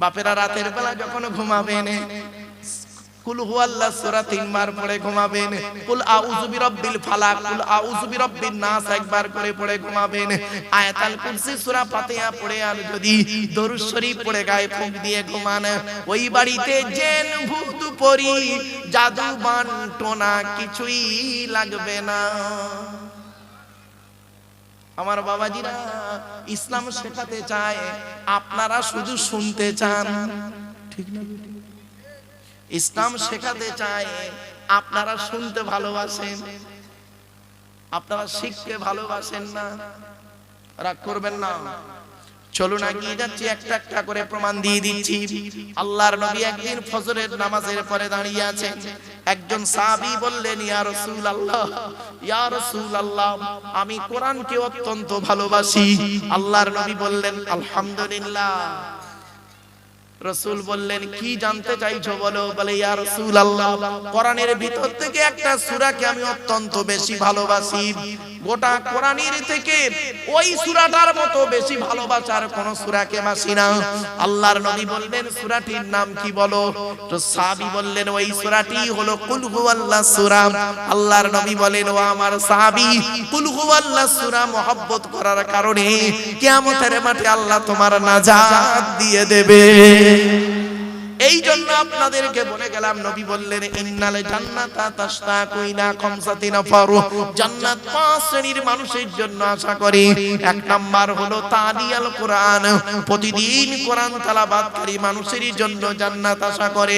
বাপেরা রাতের বেলা যখন ঘুমাবেন কুল হুয়াল্লাহ সূরা 3 বার পড়ে ঘুমাবেন, কুল আউযু বিরাব্বিল ফালাক, কুল আউযু বিরাব্বিন নাস একবার করে পড়ে ঘুমাবেন, আয়াতুল কুরসি সূরা ফাতিহা পড়ে আর যদি দরুদ শরীফ পড়ে গায়ে ফুঁক দিয়ে ঘুমান, ওই বাড়িতে জিন ভূত পরি জাদু বানটোনা কিছুই লাগবে না। আমার বাবাজিরা ইসলাম শেখাতে চায়, আপনারা শুধু শুনতে চান, ঠিক না? ইসলাম শেখাতে চায়, আপনারা শুনতে ভালোবাসেন, আপনারা শিখতে ভালোবাসেন না। রাগ করবেন না, চলুন এগিয়ে যাচ্ছি, একটা একটা করে প্রমাণ দিয়ে দিচ্ছি। আল্লাহর নবী একদিন ফজরের নামাজের পরে দাঁড়িয়ে আছেন, একজন সাহাবী বললেন, ইয়া রাসূলুল্লাহ, ইয়া রাসূলুল্লাহ, আমি কোরআনকে অত্যন্ত ভালোবাসি। আল্লাহর নবী বললেন, আলহামদুলিল্লাহ। রাসূল বললেন, কি জানতে চাইছো বলো? বলে, ইয়া রাসূলুল্লাহ, কোরআনের ভিতর থেকে একটা সূরাকে আমি অত্যন্ত বেশি ভালোবাসি, গোটা কোরআনের থেকে ওই সূরাটার মতো বেশি ভালোবাসার কোন সূরাকে বাসি না। আল্লাহর নবী বললেন, সূরাটির নাম কি বলো? তো সাহাবী বললেন, ওই সূরাটি হলো কুল হুয়াল্লাহ সূরা। আল্লাহর নবী বলেন, ও আমার সাহাবী, কুল হুয়াল্লাহ সূরা মহব্বত করার কারণে কিয়ামতের মাঠে আল্লাহ তোমার নাজাত দিয়ে দেবে। এই জন্য আপনাদেরকে বলে গেলাম, নবী বললেন, ইন্নাল জান্নাতা তাশতাকু ইলা খামসাতি নাফার, জান্নাত 5 শ্রেণীর মানুষের জন্য আশা করে। এক নাম্বার হলো তালিয়াল কোরআন, প্রতিদিন কোরআন তেলাওয়াতকারী মানুষের জন্য জান্নাত আশা করে।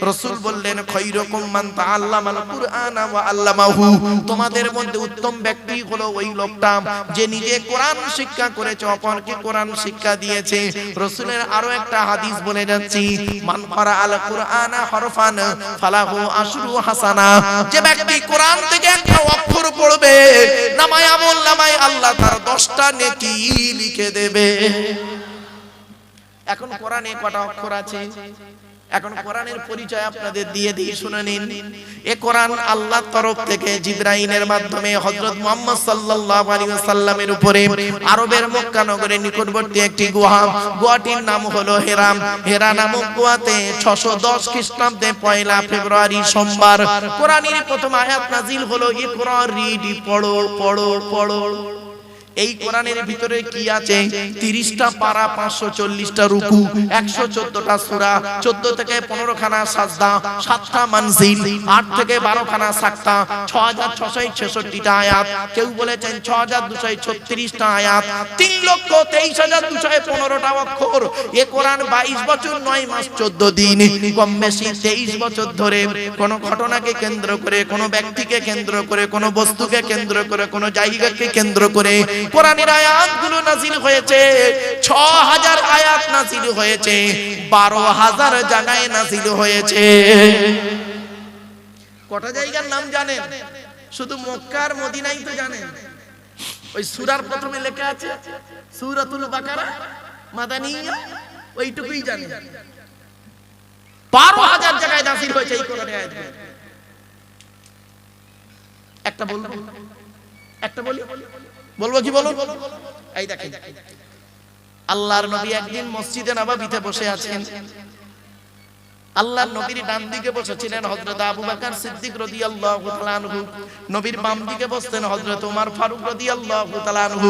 রাসূল বললেন, খায়রুকুম মান তাআল্লামাল কুরআনা ওয়া আল্লামাহু, তোমাদের মধ্যে উত্তম ব্যক্তি হলো ওই লোকটা যে নিজে কোরআন শিক্ষা করেছে, অপরকে কোরআন শিক্ষা দিয়েছে। রাসূলের আরো একটা হাদিস বলে যাচ্ছি, মান আল কুরআনা হরফান ফালাহু আশরু হাসানা, যে ব্যক্তি কোরআন থেকে একটা অক্ষর পড়বে, নামায় আমল নামায় আল্লাহ তার 10টা নেকি লিখে দেবে। এখন কোরআনে কটা অক্ষর আছে? এখন কোরআনের পরিচয় আপনাদের দিয়ে দিই, শুনে নিন। এই কোরআন আল্লাহর তরফ থেকে জিবরাইলের মাধ্যমে হযরত মুহাম্মদ সাল্লাল্লাহু আলাইহি ওয়াসাল্লামের উপরে আরবের মক্কা নগরের নিকটবর্তী একটি গুহা, গুহাটির নাম হলো হেরা। হেরা নামক গুহাতে 610 খ্রিস্টাব্দে 1 ফেব্রুয়ারি সোমবার কোরআনের প্রথম আয়াত নাজিল হলো, ইকরা রিড, পড়ো পড়ো পড়ো। এই কোরআনের ভিতরে কি আছে? 30টা পারা, 540টা রুকু, 114টা সূরা, 14 থেকে 15 খানা সাজদা, 7টা মানজিল, 8 থেকে 12 খানা সাক্তা, 6666টা আয়াত, কেউ বলেছেন 6236টা আয়াত, 3,23,215টা অক্ষর। এই কোরআন 22 বছর 9 মাস 14 দিন, কম বেশি 23 বছর ধরে কোন ঘটনাকে কেন্দ্র করে, কোন ব্যক্তিকে কেন্দ্র করে, কোন বস্তুকে কেন্দ্র করে, কোন জায়গাকে কেন্দ্র করে কোরআনের আয়াতগুলো নাজিল হয়েছে। 6000 আয়াত নাজিল হয়েছে, 12,000 জায়গায় নাজিল হয়েছে। কটা জায়গার নাম জানেন? শুধু মক্কা আর মদিনাই তো জানেন। ওই সূরার প্রথমে লেখা আছে সূরাতুল বাকারা মাদানিয়া, ওইটুকুই জানেন। 12,000 জায়গায় নাজিল হয়েছে এই কোরআনের আয়াতগুলো। একটা বলবো, একটা বলি, বলবো কি বলুন? এই দেখেন, আল্লাহর নবী একদিন মসজিদে নববীতে বসে আছেন। আল্লাহর নবীর ডান দিকে বসেছিলেন হযরত আবু বকর সিদ্দিক রাদিয়াল্লাহু তাআলা আনহু, নবীর বাম দিকে বসতেন হযরত ওমর ফারুক রাদিয়াল্লাহু তাআলা আনহু।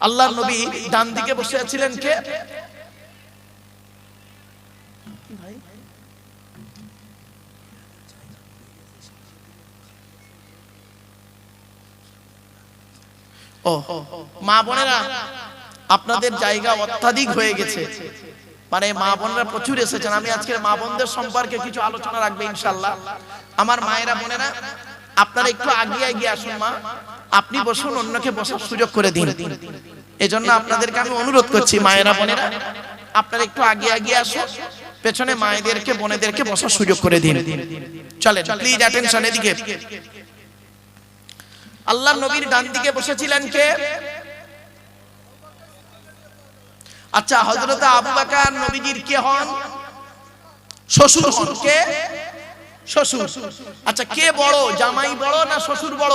আল্লাহর নবী ডান দিকে বসে আছিলেন কে? ও মা বোনেরা, আপনাদের জায়গা অত্যাধিক হয়ে গেছে, মানে মা বোনেরা প্রচুর এসেছেন। আমি আজকের মা বোনদের সম্পর্কে কিছু আলোচনা রাখবো ইনশাআল্লাহ। আমার মায়েরা বোনেরা, আপনারা একটু আগিয়ে এগিয়ে আসুন। মা, আপনি বসুন, অন্যকে বসার সুযোগ করে দিন। এজন্য আপনাদেরকে আমি অনুরোধ করছি, মায়েরা বোনেরা আপনারা একটু আগিয়ে এগিয়ে আসুন, পেছনে মায়েদেরকে বোনেদেরকে বসার সুযোগ করে দিন। চলেন প্লিজ অ্যাটেনশন এদিকে। আল্লাহর নবীর ডান দিকে বসেছিলেন কে? আচ্ছা, হযরত আবু বকর নবীজির কে হন? শ্বশুর হন। কে? শ্বশুর। আচ্ছা, কে বড়, জামাই বড় না শ্বশুর বড়?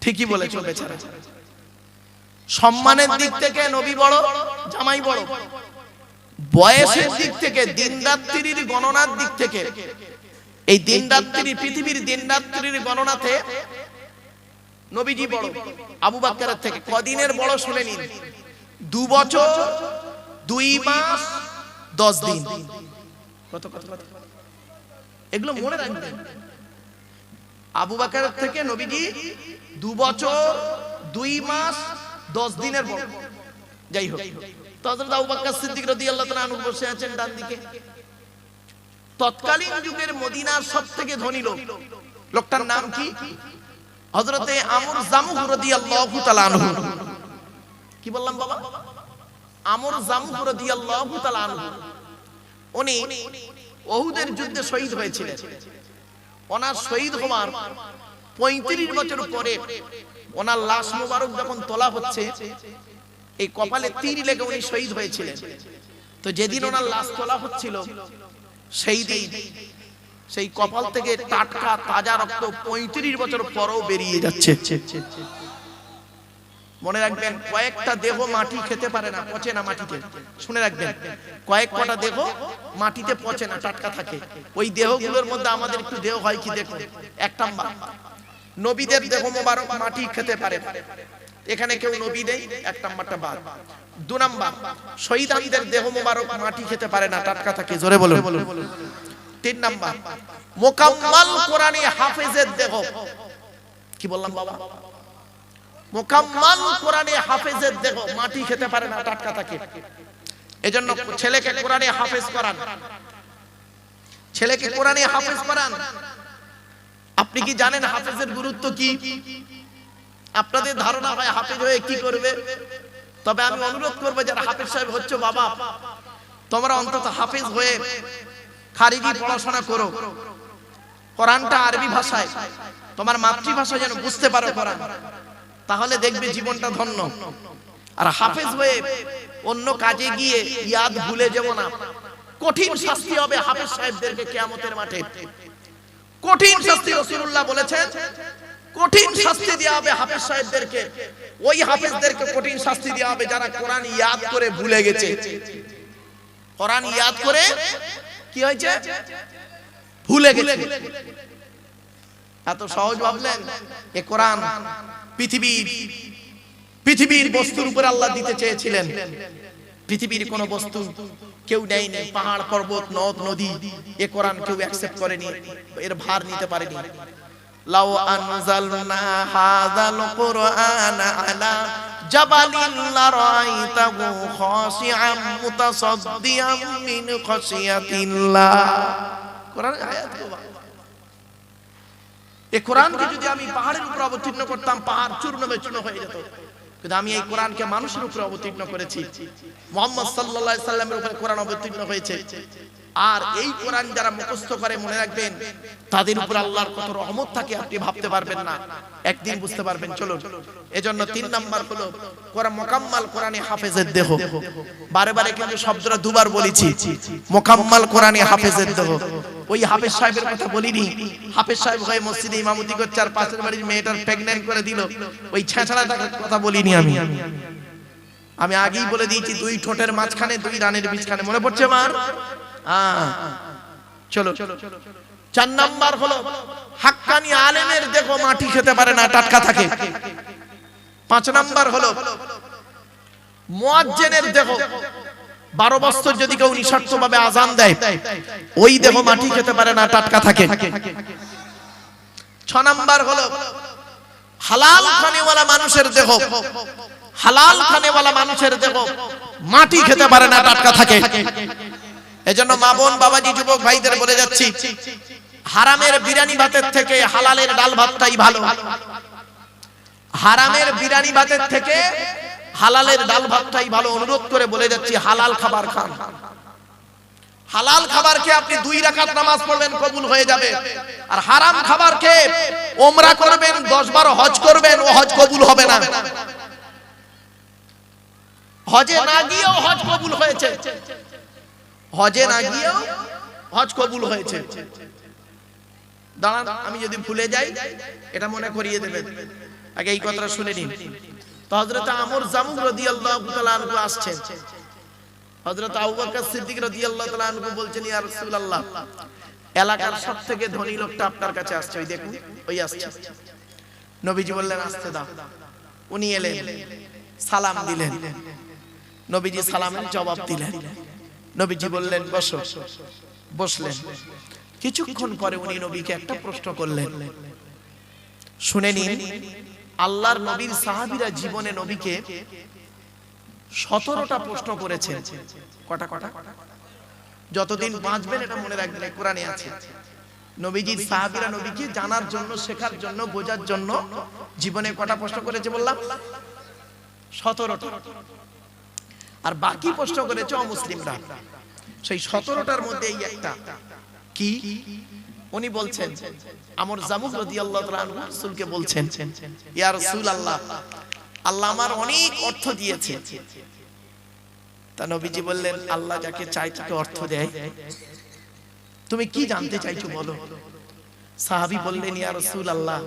ঠিকই বলেছো বেচারা। সম্মানের দিক থেকে নবী বড়, জামাই বড়। বয়সের দিক থেকে, দিন রাত্রির গণনার দিক থেকে, এই দিন রাত্রি, পৃথিবীর দিন রাত্রির গণনাতে নবীজি বড় আবু বকরের থেকে। কদিনের বড় শুনে নিন, 2 বছর 2 মাস 10 দিন। কত কত কত, এগুলো মনে রাখবেন। আবু বকরের থেকে নবীজি 2 বছর 2 মাস 10 দিনের বড়। যাই হোক, তো হযরত আবু বকর সিদ্দিক রাদিয়াল্লাহু তাআলা আনহু বসে আছেন ডান দিকে। তৎকালীন যুগের মদিনার সবথেকে ধনী লোক, লোকটার নাম কি? হযরতে আমর জামুহ রাদিয়াল্লাহু তাআলা আনহু। কি বললাম বাবা? আমর জামুহ রাদিয়াল্লাহু তাআলা আনহু। উনি উহুদের যুদ্ধে শহীদ হয়েছিলেন। ওনার শহীদ হওয়ার 35 বছর পরে ওনার লাশ মোবারক যখন তোলা হচ্ছে, এই কপালে তীর লেগে উনি শহীদ হয়েছিলেন। তো যেদিন ওনার লাশ তোলা হচ্ছিল, সেই দিন সেই কপাল থেকে টাটকা তাজা রক্ত 35 বছর পরেও বেরিয়ে যাচ্ছে। মনে রাখবেন, কয়েকটা দেহ মাটি খেতে পারে না, পচে না মাটিতে। শুনে রাখবেন, কয়েকটা দেহ মাটিতে পচে না, টাটকা থাকে। ওই দেহগুলোর মধ্যে আমাদের একটু দেহ হয় কি দেখুন। 1 নাম্বার, নবীদের দেহ মোবারক মাটি খেতে পারে না, এখানে কেউ নবী নেই, 1 নাম্বারটা বাদ। 2 নাম্বার, শহীদদের দেহ মোবারক মাটি খেতে পারে না, টাটকা থাকে। জোরে বলুন। 3 নাম্বার, মুকাম্মাল কোরআনী হাফেজের দেহ। কি বললাম বাবা? মুকাম্মাল কোরআনী হাফেজের দেহ মাটি খেতে পারে না, টাটকা থাকে। এজন্য ছেলেকে কোরআনে হাফেজ করান, ছেলেকে কোরআনে হাফেজ করান। আপনি কি জানেন হাফেজের গুরুত্ব কি? আপনাদের ধারণা হয় হাফেজ হয়ে কি করবে? তবে আমি অনুরোধ করব, যারা হাফেজ সাহেব হচ্ছ, বাবা তোমরা অন্তত হাফেজ হয়ে খারিজি পড়াশোনা করো, কোরআনটা আরবি ভাষায়, তোমার মাতৃভাষা যেন বুঝতে পারো কোরআন, তাহলে দেখবে জীবনটা ধন্য। আর হাফেজ হয়ে অন্য কাজে গিয়ে ইয়াদ ভুলে যাব না। কঠিন শাস্তি হবে হাফেজ সাহেবদেরকে কিয়ামতের মাঠে। কঠিন শাস্তি রাসূলুল্লাহ বলেছেন, কঠিন শাস্তি দেওয়া হবে হাফেজ সাহেবদেরকে। ওই হাফেজদেরকে কঠিন শাস্তি দেওয়া হবে যারা কোরআন ইয়াদ করে ভুলে গেছে। কোরআন ইয়াদ করে কি হয়েছে? ভুলে গেছে। এত সহজ ভাবলেন? এ কোরআন পৃথিবীর বস্তুর উপর আল্লাহ দিতে চেয়েছিলেন। পৃথিবীর কোন বস্তু কেউ নেয়নি, পাহাড় পর্বত নদ নদী, এ কোরআন কেউ অ্যাকসেপ্ট করেনি, এর ভার নিতে পারেনি। লাউ আনজালনা হাযাল কুরআনা আলা জাবালিন লারাইতাহু খাশিআম মুতাসাদ্দিয়াম মিন খাশিয়াতিল্লাহ। কোরআনের আয়াত বাবা। এই কোরআনকে যদি আমি পাহাড়ের উপর অবতীর্ণ করতাম, পাহাড় চূর্ণ বিচূর্ণ হয়ে যেত। কিন্তু আমি এই কোরআনকে মানুষের উপর অবতীর্ণ করেছি। মুহাম্মদ সাল্লাল্লাহু আলাইহি সাল্লামের উপর কোরআন অবতীর্ণ হয়েছে। আর এই কোরআন যারা মুখস্থ করে, মনে রাখবেন, তাদের উপর আল্লাহর কত রহমত থাকে আপনি ভাবতে পারবেন না, একদিন বুঝতে পারবেন। চলুন, এজন্য 3 নাম্বার হলো কোরআন মুকাম্মাল কোরআনী হাফেজের দেহ। বারে বারে কিন্তু শব্দটা দুবার বলেছি, মুকাম্মাল কোরআনী হাফেজের দেহ। ওই হাফেজ সাহেবের কথা বলিনি। হাফেজ সাহেব হয়ে মসজিদে ইমামতি করছে আর পাশের বাড়ির মেয়েটার প্রেগন্যান্ট করে দিল, ওই ছেঁচড়াটার কথা বলিনি আমি আগেই বলে দিয়েছি, 2 ঠোঁটের মাঝখানে 2 রানের বীজখানে। মনে পড়ছে মার? চলো, 4 নাম্বার হলো হাক্কানি আলেমের দেহ মাটি খেতে পারে না, টাটকা থাকে। 5 নাম্বার হলো মুয়াজ্জিনের দেহ। 12 বছর যদি কেউ নিঃস্বার্থভাবে আযান দেয়, ওই দেহ মাটি খেতে পারে না, টাটকা থাকে। 6 নাম্বার হলো হালাল খানেওয়ালা মানুষের দেহ। হালাল খানেওয়ালা মানুষের দেহ মাটি খেতে পারে না, টাটকা থাকে। এজন্য মা বোন বাবাজি যুবক ভাইদের বলে যাচ্ছি, হারামের বিরিয়ানি ভাতের থেকে হালালের ডাল ভাতটাই ভালো। হারামের বিরিয়ানি ভাতের থেকে হালালের ডাল ভাতটাই ভালো। অনুরোধ করে বলে যাচ্ছি, হালাল খাবার খান। হালাল খাবার খেয়ে আপনি 2 রাকাত নামাজ পড়বেন, কবুল হয়ে যাবে। আর হারাম খাবার খেয়ে ওমরা করবেন, 10-12 হজ করবেন, ও হজ কবুল হবে না। হজে না গিয়েও হজ কবুল হয়েছে, হজে না গিয়েও হজ কবুল হয়েছে। দাঁড়ান, আমি যদি ভুলে যাই এটা মনে করিয়ে দেবেন। আগে এই কথাটা শুনে নিন। তো হযরত আমর জামুক রাদিয়াল্লাহু তাআলা আনহু আসছেন, হযরত আবু বকর সিদ্দিক রাদিয়াল্লাহু তাআলা আনহু বলছেন, ইয়া রাসূলুল্লাহ, এলাকার সবথেকে ধনী লোকটা আপনার কাছে আসছে, ওই দেখুন ওই আসছে। নবীজি বললেন আসতে দাও। উনি এলেন, সালাম দিলেন, নবীজি সালামের জবাব দিলেন। নবীজি বললেন বসো, বসলেন। কিছুক্ষণ পরে উনি নবীকে একটা প্রশ্ন করলেন, শুনে নিন। আল্লাহর নবীর সাহাবীরা জীবনে নবীকে 17টা প্রশ্ন করেছেন। কটা কটা? যতদিন বাঁচবেন এটা মনে রাখবেন, কোরআনে আছে। নবীজির সাহাবীরা নবীকে জানার জন্য, শেখার জন্য, বোঝার জন্য জীবনে কটা প্রশ্ন করেছে বললাম? 17টা। আর বাকি প্রশ্ন করেছে অমুসলিমরা। সেই 17টার মধ্যে এই একটা কি, উনি বলছেন, আমর জামুক রাদিয়াল্লাহু তাআলা আনহু রাসূলকে বলছেন, ইয়া রাসূলুল্লাহ, আল্লাহ আমার অনেক অর্থ দিয়েছে। তা নবীজি বললেন, আল্লাহ যাকে চায় তাকে অর্থ দেয়। তুমি কি জানতে চাইছো বলো? সাহাবী বললেন, ইয়া রাসূলুল্লাহ,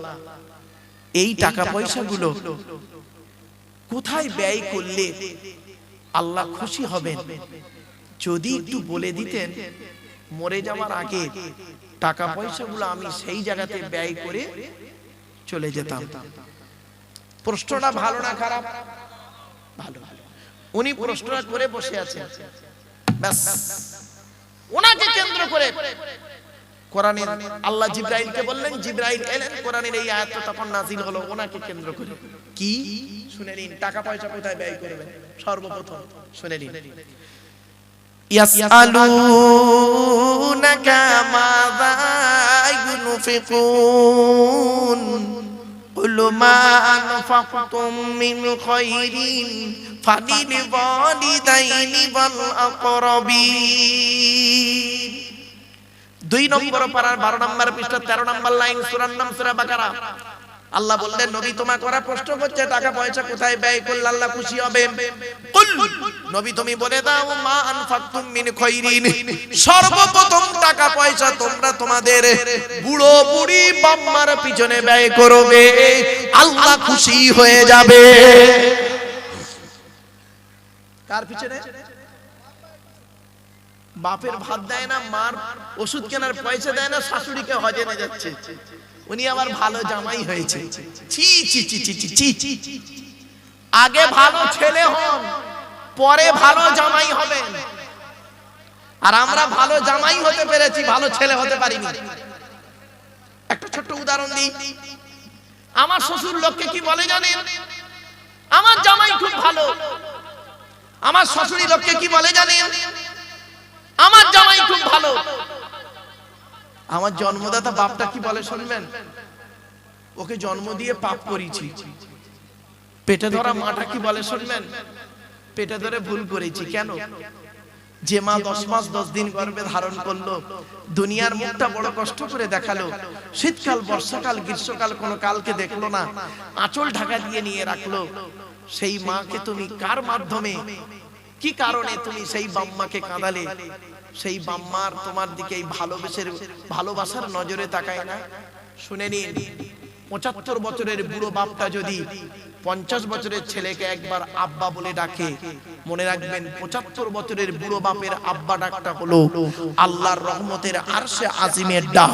এই টাকা পয়সাগুলো কোথায় ব্যয় করলে আল্লাহ খুশি হবেন, যদি একটু বলে দিতেন, মরে যাওয়ার আগে টাকা পয়সাগুলো আমি সেই জায়গাতে ব্যয় করে চলে যেতাম। প্রশ্নটা ভালো না খারাপ? ভালো। উনি প্রশ্নটা করে বসে আছেন, ব্যাস ওনাকে কেন্দ্র করে কোরআনে আল্লাহ জিবরাইলকে বললেন, জিবরাইল এলেন, কোরআনের এই আয়াত তখন নাযিল হলো ওনাকে কেন্দ্র করে। কি শুনে নিন, টাকা পয়সা কোথায় ব্যয় করবেন সর্বপ্রথম শুনে নিন। ইয়াসআলুনাকা মাযা ইউনফিকুন কুল মা আনফাকতুম মিন খায়রিন ফালিল ওয়ালিদাইনি ওয়াল আকরাবিন। 2 নম্বর পারার 12 নম্বর পৃষ্ঠা 13 নম্বর লাইন, সূরার নাম সূরা বাকারা। আল্লাহ বললেন, নবী তোমার করা প্রশ্ন হচ্ছে টাকা পয়সা কোথায় ব্যয় করলে আল্লাহ খুশি হবে। কুল, নবী তুমি বলে দাও, মা আনফাকতুম মিন খায়রিন, সর্বপ্রথম টাকা পয়সা তোমরা তোমাদের বুড়ো বুড়ি বাম্মার পিছনে ব্যয় করবে, আল্লাহ খুশি হয়ে যাবে। কার পিছনে? বাপের ভাত দেয় না, মার ওষুধ কেনার পয়সা দেয় না, শাশুড়িকে হজে নিয়ে যাচ্ছে, উনি আবার ভালো জামাই হয়েছে। ছি ছি ছি ছি ছি ছি। আগে ভালো ছেলে হন, পরে ভালো জামাই হবেন। আর আমরা ভালো জামাই হতে পেরেছি, ভালো ছেলে হতে পারিনি। একটা ছোট্ট উদাহরণ দিই। আমার শ্বশুর লোককে কি বলে জানেন? আমার জামাই খুব ভালো। আমার শাশুড়ি লোককে কি বলে জানেন? আমার জামাই খুব ভালো। আমার জন্মদাতা বাপটা কি বলে শুনবেন? ওকে জন্ম দিয়ে পাপ করেছি। পেটে ধরা মাটা কি বলে শুনবেন? পেটে ধরে ভুল করেছি। কেন? যে মা 10 মাস 10 দিন গর্ভে ধারণ করলো, দুনিয়ার মুখটা বড় কষ্ট করে দেখালো, শীতকাল, বর্ষাকাল, গ্রীষ্মকাল কোনো কালকে দেখলো না, আঁচল ঢাকা দিয়ে নিয়ে রাখলো, সেই মাকে তুমি কার মাধ্যমে, কি কারণে তুমি সেই বাম্মাকে কাঁদালে? সেই বাম্মার তোমার দিকে এই ভালোবাসার নজরে তাকায় না? শুনে নিন, 75 বছরের বুড়ো বাপটা যদি 50 বছরের ছেলেকে একবার আব্বা বলে ডাকে, মনে রাখবেন 75 বছরের বুড়ো বাপের আব্বা ডাকটা হলো আল্লাহর রহমতের আরশে আজিমের ডাক।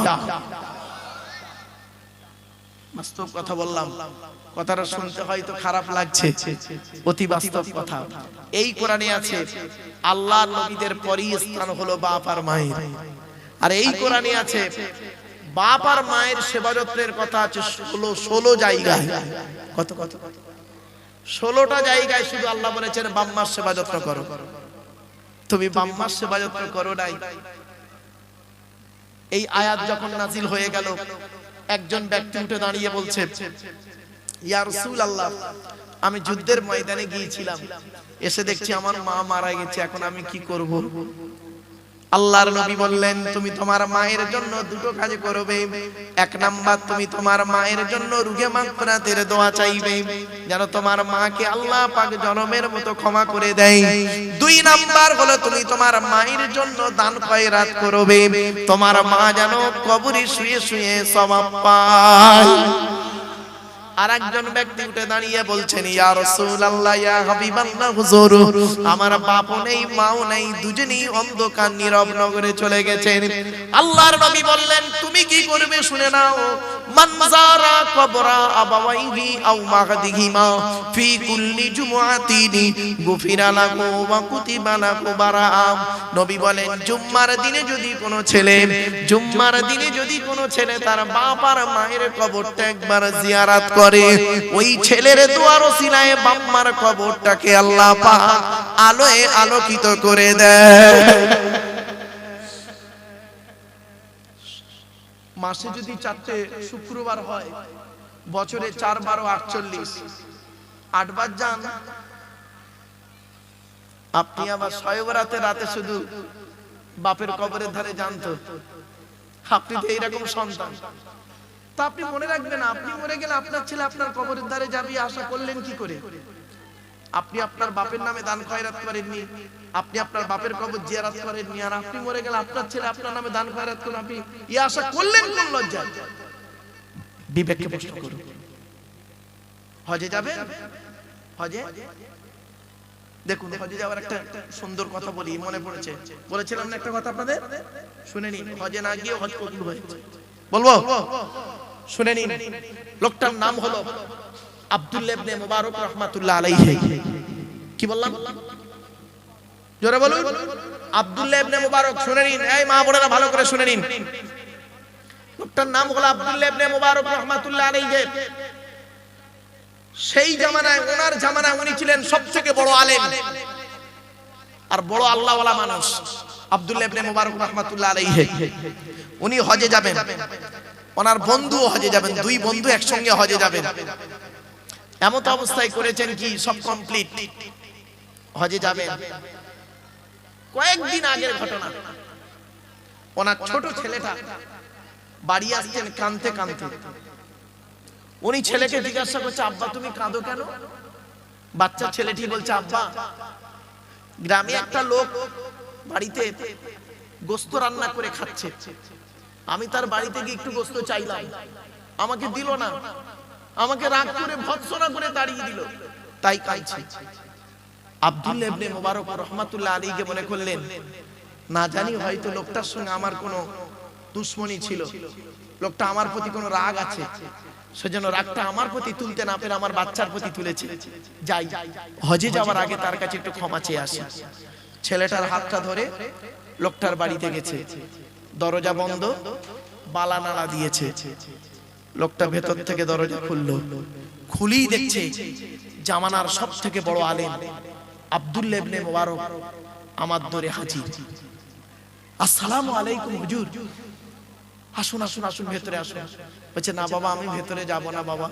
বাস্তব কথা বললাম, কথাটা শুনতে হয়তো খারাপ লাগছে, অতি বাস্তব কথা। এই কোরআনে আছে আল্লাহর নবীদের পরই স্থান হলো বাপ আর মায়ের। আর এই কোরআনে আছে বাপ আর মায়ের সেবা যত্নের কথা আছে 16 জায়গায়। কত কত 16টা জায়গায় শুধু আল্লাহ বলেছেন বাম্মার সেবা যত্ন করো। তুমি বাম্মার সেবা যত্ন করো নাই। এই আয়াত যখন নাজিল হয়ে গেল, একজন ব্যক্তি উঠে দাঁড়িয়ে বলছে, ইয়া রাসূলুল্লাহ, আমি যুদ্ধের ময়দানে গিয়েছিলাম, এসে দেখছি আমার মা মারা গেছে, এখন আমি কি করব? আল্লাহর নবী বললেন, তুমি তোমার মায়ের জন্য দুটো কাজ করবে। 1 নাম্বার, তুমি তোমার মায়ের জন্য রুহে মাগফিরাতের দোয়া চাইবে, যেন তোমার মাকে আল্লাহ পাক জনমের মতো ক্ষমা করে দেয়। 2 নাম্বার হলো তুমি তোমার মায়ের জন্য দান খয়রাত করবে, তোমার মা যেন কবরে শুয়ে শুয়ে সওয়াব পায়। আর একজন ব্যক্তি উঠে দাঁড়িয়ে বলছেন, ইয়া রাসূলুল্লাহ, ইয়া হাবিবাল্লাহ, হুজুর আমার বাপও নেই মাও নেই, দুজনেই অন্ধকার নীরব নগরে চলে গেছেন। আল্লাহর নবী বললেন, তুমি কি করবে শুনে নাও। মান যারা কবরা আবাওয়াইহি আও মাগদিহিমা ফি কুল্লি জুমআতিন গুফিরা লাহু ওয়া কুতিবা লাহু বারাআ। নবী বলেন, জুম্মার দিনে যদি কোনো ছেলে তার বাপ আর মায়ের কবরটা একবার জিয়ারত করে, ওই ছেলের দোয়ার ওসিলায় বাপ মার কবরটাকে আল্লাহ পাক আলোয় আলোকিত করে দেয়। মাসে যদি 4টে শুক্রবার হয়, বছরে 4 12 48, 8 বার যান আপনি। আবার শবে বরাতের রাতে শুধু বাপের কবরের ধারে যান তো, আপনি তো এইরকম সন্তান। তা আপনি মনে রাখবেন, আপনি মরে গেলে আপনার ছেলে আপনার কবরের ধারে যাবে, আশা করলেন কি করে? আপনি আপনার বাপের নামে দান খয়রাত করেননি, আপনি আপনার বাপের কবর জিয়ারত করেননি, আর আপনি মরে গেলে আপনার ছেলে আপনার নামে দান খয়রাত করুন, আপনি এই আশা করলেন কোন লজ্জায়? বিবেককে প্রশ্ন করুন। হজে যাবে? হজে দেখুন, হজে যাওয়ার একটা সুন্দর কথা বলি, মনে পড়েছে, বলেছিলাম না একটা কথা আপনাদের, শুনে নিন। হজে না গিয়ে হজ কবুল হয়েছে, বলবো, শুনে নিন। লোকটার নাম হলো আব্দুল্লাহ ইবনে মুবারক রাহমাতুল্লাহ আলাইহি। কি বললাম? জোরে বলুন। আব্দুল্লাহ ইবনে মুবারক। শুনে নিন, এই মা বোনেরা ভালো করে শুনে নিন। লোকটার নাম হলো আব্দুল্লাহ ইবনে মুবারক রাহমাতুল্লাহ আলাইহি। সেই জামানায়, ওনার জামানায় উনি ছিলেন সবথেকে বড় আলেম আর বড় আল্লাহওয়ালা মানুষ। আব্দুল্লাহ ইবনে মুবারক রাহমাতুল্লাহ আলাইহি উনি হজে যাবেন, ওনার বন্ধুও হজে যাবেন, 2 বন্ধু একসঙ্গে হজে যাবেন। এমত অবস্থায় করেছেন কি, সব কমপ্লিট, হজে যাবেন। কয়েকদিন আগের ঘটনা, ওনার ছোট ছেলেটা বাড়ি আসছেন কাঁদতে কাঁদতে। উনি ছেলেকে জিজ্ঞাসা করছে, আব্বা তুমি কাঁদো কেন? বাচ্চা ছেলেটি বলছে, আব্বা গ্রামে একটা লোক বাড়িতে গোশত রান্না করে খাচ্ছে, আমি তার বাড়িতে গিয়ে একটু গোশত চাইলাম, আমাকে দিল না, আমাকে রাগ করে ভৎসনা করে তাড়িয়ে দিল, তাই কাঁদছি। আব্দুল্লাহ ইবনে মুবারক রাহমাতুল্লাহ আলাইহি মনে করলেন, না জানি হয়তো লোকটার সঙ্গে আমার কোনো দুশমনি ছিল, লোকটা আমার প্রতি কোনো রাগ আছে, সেজন্য রাগটা আমার প্রতি তুলতে না পেরে আমার বাচ্চার প্রতি তুলেছে। যাই, হজে যাওয়ার আগে তার কাছে একটু ক্ষমা চেয়ে আসি। ছেলেটার হাতটা ধরে লোকটার বাড়িতে গেছে, দরজা বন্ধ, বালা নাড়া দিয়েছে। লোকটা ভেতর থেকে দরজা খুললো, খুলেই দেখছে জামানার সব থেকে বড় আলেম আব্দুল্লাহ ইবনে মুবারক আমার দরে হাজির। আসসালামু আলাইকুম হুজুর, আসুন আসুন আসুন, ভেতরে আসুন। বলছে, না বাবা আমি ভেতরে যাব না বাবা,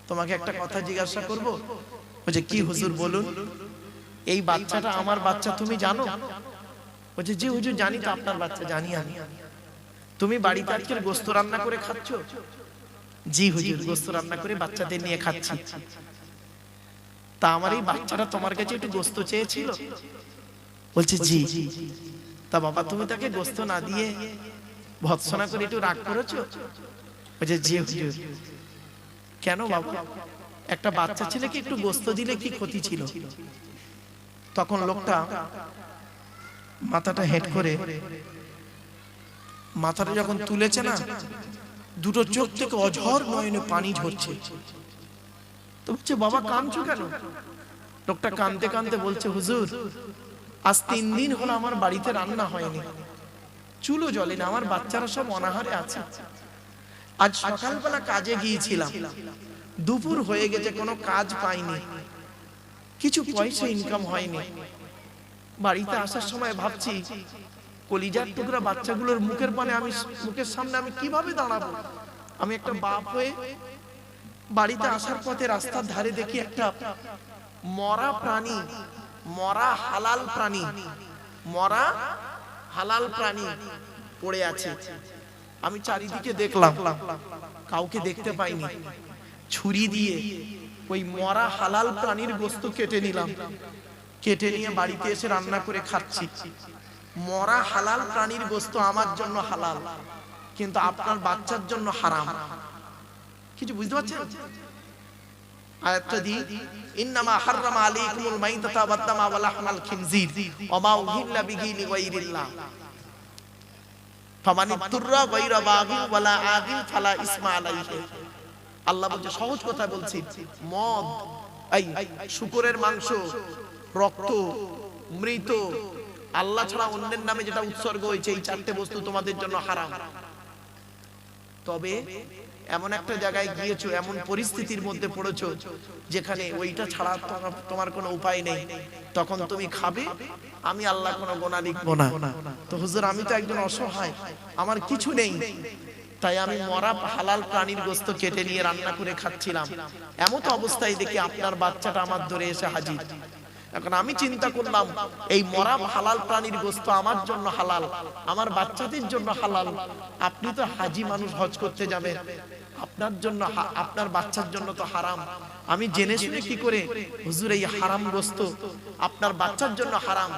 তোমাকে একটা কথা জিজ্ঞাসা করব। বলছে, কি হুজুর বলুন। এই বাচ্চাটা আমার বাচ্চা তুমি জানো? বলছে, জি হুজুর জানি তো আপনার বাচ্চা, জানি আমি। তুমি বাড়িতে আজকে গোশত রান্না করে খাচ্ছ? জি হুজুর, গোশত রান্না করে বাচ্চাদের নিয়ে খাচ্ছি। তা আমার এই বাচ্চাটা তোমার কাছে একটু গোশত চেয়েছিল? বলছে, জি। তা বাবা তুমি তাকে গোশত না দিয়ে ভৎসনা করে একটু রাগ করেছো? বলছে, জি হুজুর। কেন বাবা, একটা বাচ্চা ছেলেকে একটু গোশত দিলে কি ক্ষতি ছিল? তখন লোকটা মাথাটা হেঁট করে, মাথাটা যখন তুলেছে না, দুটো চোখ থেকে অঝর নয়নে পানি ঝরছে। তো বলছে, বাবা কাঁদছো কেন? লোকটা কাঁদতে কাঁদতে বলছে, হুজুর আজ 3 দিন হলো আমার বাড়িতে রান্না হয়নি, চুলো জ্বলে না, আমার বাচ্চারা সব অনাহারে আছে। আজ সকালবেলা কাজে গিয়েছিলাম, দুপুর হয়ে গেছে, কোনো কাজ পাইনি, কিছু পয়সা ইনকাম হয়নি। বাড়িতে আসার সময় ভাবছি, কলিজার টুকরা বাচ্চাগুলোর মুখের পানে আমি, মুখের সামনে আমি কিভাবে দাঁড়াবো? আমি একটা বাপ হয়ে বাড়িতে আসার পথে রাস্তার ধারে দেখি একটা মরা প্রাণী, মরা হালাল প্রাণী, মরা হালাল প্রাণী পড়ে আছে। আমি চারিদিকে দেখলাম, কাউকে দেখতে পাইনি। ছুরি দিয়ে ওই মরা হালাল প্রাণীর গোশত কেটে নিলাম, কেটে নিয়ে বাড়িতে এসে রান্না করে খাচ্ছি। মরা হালাল প্রাণীর গোশত আমার জন্য হালাল, কিন্তু আপনার বাচ্চার জন্য হারাম। কিছু বুঝতে পারছেন? আয়াতটা দি, ইন্নামা হাররামা আলাইকুমুল মাইতাতা ওয়াদ-দামা ওয়া লাহমাল খিনজির ওয়া মা উহিল্লা বিহি লিগাইরিল্লাহ ফামানিতুররা গায়রা বাগিন ওয়ালা আদিন ফালা ইসমা আলাইহি। আল্লাহ বলছে, সহজ কথা বলছি, মদ, এই শুকরের মাংস, রক্ত, মৃত, আল্লাহ ছাড়া অন্যের নামে যেটা উৎসর্গ হয়েছে, এই চারটে বস্তু তোমাদের জন্য হারাম। তবে এমন একটা জায়গায় গিয়েছো, এমন পরিস্থিতির মধ্যে পড়েছো যেখানে ওইটা ছাড়া তোমার কোনো উপায় নেই, তখন তুমি খাবে, আমি আল্লাহ কোনো গোনা লিখবো না। তো হুজুর, আমি তো একজন অসহায়, আমার কিছু নেই, তাই আমি মরা হালাল প্রাণীর গোশত কেটে নিয়ে রান্না করে খাচ্ছিলাম, এমন অবস্থায় দেখি আপনার বাচ্চাটা আমার ধরে এসে হাজির। এখন আমি চিন্তা করলাম, এই মরা হালাল প্রাণীর গোশত আমার জন্য হালাল, আমার বাচ্চাদের জন্য হালাল, আপনি তো হাজি মানুষ, হজ করতে যাবেন, আপনার জন্য, আপনার বাচ্চার জন্য তো হারাম। আমি জেনে শুনে কি করে হুজুর এই হারাম গোশত আপনার বাচ্চার জন্য হারাম,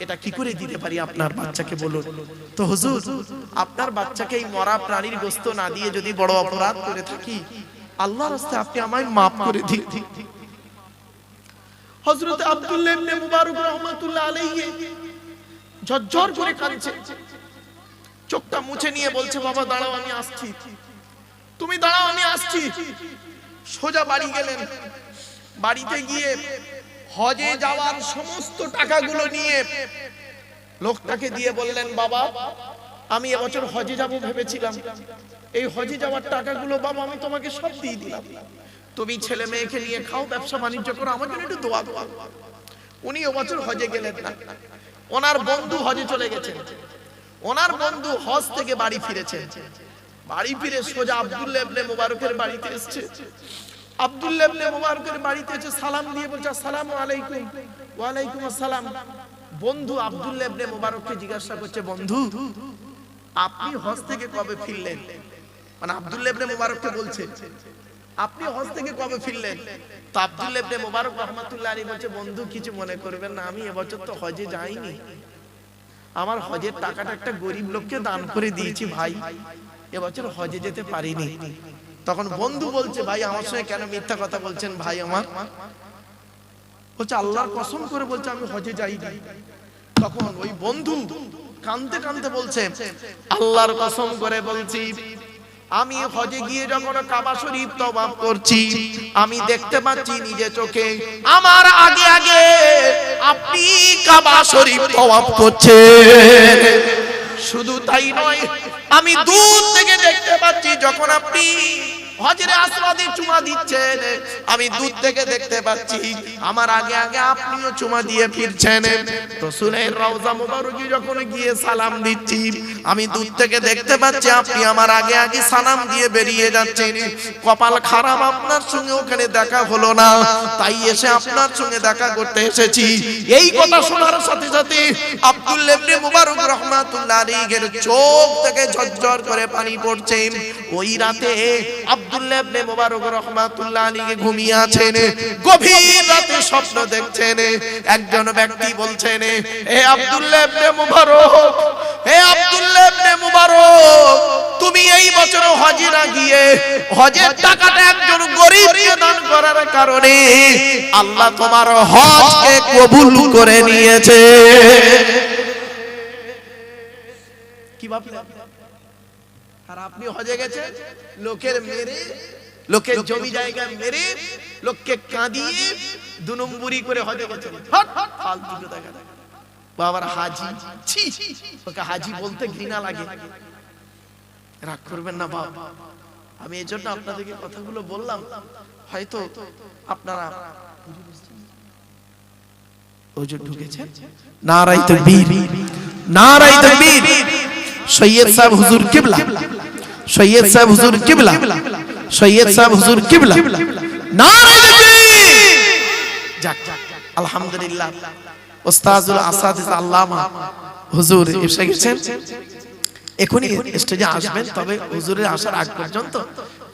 এটা কি করে দিতে পারি আপনার বাচ্চাকে, বলুন তো হুজুর। আপনার বাচ্চাকে এই মরা প্রাণীর গোশত না দিয়ে যদি বড় অপরাধ করে থাকি, আল্লাহর রাস্তায় আপনি আমায় মাফ করে দিন। হযরত আব্দুল্লাহ ইবনে মুবারক রাহমাতুল্লাহ আলাইহি ঝরঝর করে কাঁদছে, চোখটা মুছে নিয়ে বলছে, বাবা দাঁড়াও, আমি আসছি, তুমি দাঁড়াও, আমি আসছি। সোজা বাড়ি গেলেন, বাড়িতে গিয়ে হজে যাওয়ার সমস্ত টাকাগুলো নিয়ে লোকটাকে দিয়ে বললেন, বাবা আমি এবছর হজে যাব ভেবেছিলাম, এই হজে যাওয়ার টাকাগুলো বাবা আমি তোমাকে সব দিয়ে দিলাম, তুমি ছেলে মেয়েকে নিয়ে খাও, ব্যবসা বাণিজ্য করো, আমার জন্য একটু দোয়া করো। উনি এবছর হজে গেলেন না, ওনার বন্ধু হজে চলে গেছেন, ওনার বন্ধু হজ থেকে বাড়ি ফিরেছে, বাড়ি ফিরে সোজা আব্দুল্লাহ ইবনে মুবারকের বাড়িতে এসেছে। আব্দুল্লাহ ইবনে মুবারকের বাড়িতে এসে সালাম দিয়ে বলছে, আসসালামু আলাইকুম। ওয়া আলাইকুম আসসালাম। বন্ধু আব্দুল্লাহ ইবনে মুবারককে জিজ্ঞাসা করছে, বন্ধু আপনি হজ থেকে কবে ফিরলেন? মানে আব্দুল্লাহ ইবনে মুবারককে বলছে, আপনি হজ থেকে কবে ফিরলেন? তো আব্দুল্লাহ ইবনে মুবারক রাহমাতুল্লাহ আলাইহি বলছে, বন্ধু কিছু মনে করবেন না, আমি এবছর তো হজে যাইনি, আমার হজের টাকাটা একটা গরিব লোককে দান করে দিয়েছি ভাই, এবছর হজে যেতে পারিনি। তখন বন্ধু বলছে, ভাই আমার সঙ্গে কেন মিথ্যা কথা বলছেন ভাই আমার? বলছে, আল্লাহর কসম করে বলছে আমি হজে যাইনি। তখন ওই বন্ধু কাঁদতে কাঁদতে বলছে, আল্লাহর কসম করে বলছি, আমি হজে গিয়ে যখন কাবা শরীফ তওয়াফ করছি, আমি দেখতে পাচ্ছি নিজে চোখে আমার আগে আগে আপনি কাবা শরীফ তওয়াফ করছেন। শুধু তাই নয়, আমি দূর থেকে দেখতে পাচ্ছি যখন আপনি হজরে আসওয়াদে চুমা দিচ্ছেন, আমি দূর থেকে দেখতে পাচ্ছি আমার আগে আগে আপনিও চুমা দিয়ে ফিরছেন। রাসূলের রওজা মুবারকে যখন গিয়ে সালাম দিচ্ছি, আমি দূর থেকে দেখতে পাচ্ছি আপনি আমার আগে আগে সালাম দিয়ে বেরিয়ে যাচ্ছেন। কপাল খারাপ, আপনার সঙ্গে ওখানে দেখা হলো না, তাই এসে আপনার সঙ্গে দেখা করতে এসেছি। এই কথা শোনার সাথে সাথে আব্দুল্লাহ ইবনে মুবারক রাহমাতুল্লাহ আলাইহির চোখ থেকে ঝরঝর করে পানি পড়ছে। ওই রাতে আব্দুল্লাহ ইবনে মুবারক রাহমাতুল্লাহ আলাইহি ঘুমিয়ে আছেন, গভীর রাতে স্বপ্ন দেখছেন। একজন ব্যক্তি বলছেন, হে আব্দুল্লাহ ইবনে মুবারক, হে আব্দুল্লাহ ইবনে মুবারক, তুমি এই বছর হজে না গিয়ে হজের টাকাটা একজন গরীবকে দান করার কারণে আল্লাহ তোমার হজকে কবুল করে নিয়েছে। কি ভাবলেন? আর আপনি হজে গেছেন, লোকের মেরে, লোকের জমি জায়গা মেরে, লোককে কাঁদিয়ে দু নম্বরি করে হজে গেছেন। ফালতু কথা দেখা, বাবার হাজি, ছি, ওকে হাজি বলতে ঘৃণা লাগে। রাগ করবেন না বাবা, আমি এই জন্য আপনাদেরকে কথাগুলো বললাম, হয়তো আপনারা হুজুর ঢুকেছেন। নারায়ে তাকবীর, নারায়ে তাকবীর। সৈয়দ সাহেব হুজুর কিবলা, সৈয়দ সাহেব হুজুর কিবলা, সৈয়দ সাহেব হুজুর কিবলা। নারায়ে তাকবীর। যাক, আলহামদুলিল্লাহ। উস্তাদুল আসাদিস আল্লামা হুজুর এসে গেছেন, এখনই স্টেজে আসবেন। তবে হুজুরের আসার আগ পর্যন্ত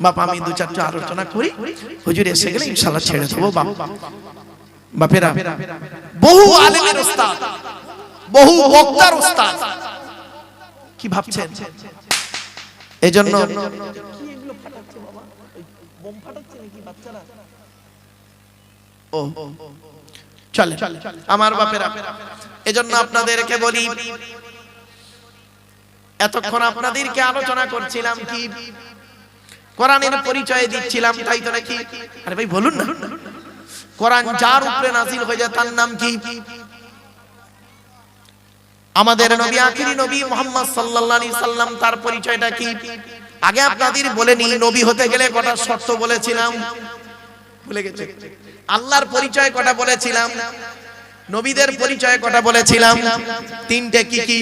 বাপ আমি দু চারটা আলোচনা করি, হুজুর এসে গেলে ইনশাআল্লাহ ছেড়ে দেবো। বাপেরা, বহু আলেমের উস্তাদ, বহু বক্তার উস্তাদ, কি ভাবছেন? এজন্য কি এগুলো সব ফাটাচ্ছে বাবা? ওই বোম ফাটাচ্ছে নাকি বাচ্চারা? ও চলে আমার বাপেরা, এজন্য আপনাদেরকে বলি, এতক্ষণ আপনাদেরকে আলোচনা করছিলাম কি কোরআনের পরিচয় দিচ্ছিলাম, তাই তো নাকি? আরে ভাই বলুন না, কোরআন যার উপরে নাযিল হয়ে যায় তার নাম কি? আমাদের নবী আখিরি নবী মুহাম্মদ সাল্লাল্লাহু আলাইহি সাল্লাম, তার পরিচয়টা কি? আগে আপনাদের বলে নি, নবী হতে গেলে কটা শর্ত বলেছিলাম, ভুলে গেছে? আল্লাহর পরিচয় কটা বলেছিলাম, নবীদের পরিচয় কটা বলেছিলাম? তিনটে। কি কি?